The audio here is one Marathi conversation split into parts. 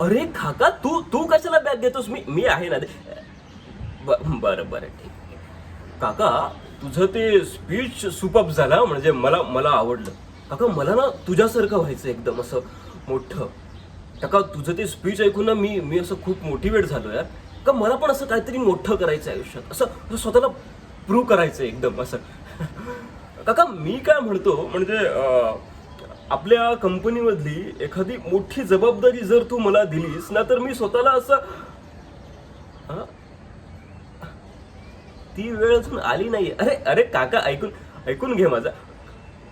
अरे काका, तू तू कशाला बॅग देतोस? मी मी आहे ना. बरं बरं ठीक आहे. काका, तुझं ते स्पीच सुपर्ब झाला, म्हणजे मला मला आवडलं. काका, मला ना तुझ्यासारखं व्हायचं एकदम असं मोठं. काका, तुझं ते स्पीच ऐकून ना मी मी असं खूप मोटिवेट झालो यार. का मला पण असं काहीतरी मोठं करायचं आयुष्यात, असं असं स्वतःला प्रूव्ह करायचं एकदम असं. काका, मी काय म्हणतो म्हणजे आपल्या कंपनीमधली एखादी मोठी जबाबदारी जर तू मला दिलीस ना, तर मी स्वतःला असं हा, ती वेळ अजून आली नाहीये. अरे अरे काका, ऐकून ऐकून घे माझा.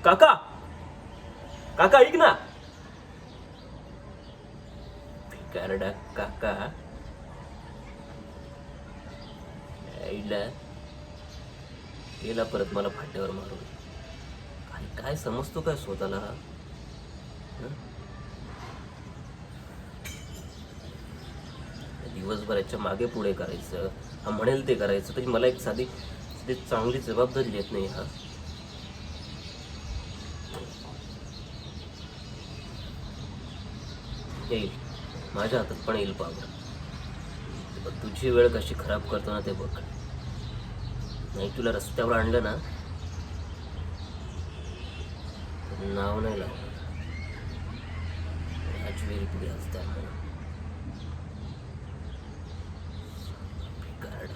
काका, काका ऐक ना. भिकारडा काका, आईला गेला परत मला फाट्यावर मारून. काय काय समजतो काय स्वतःला हा? हं? दिवसभराच्या मागे पुढे करायचं, हा म्हणेल ते करायचं, तरी मला एक साधी साधी चांगली जबाबदारी देत नाही हा. येईल, माझ्या हातात पण येईल पावर. तुझी वेळ कशी खराब करतो ना ते बघ. नाही तुला रस्त्यावर आणलं ना, तर नाव नाही लावणार. राजवीर पुढे असतात म्हणून. भिकारड.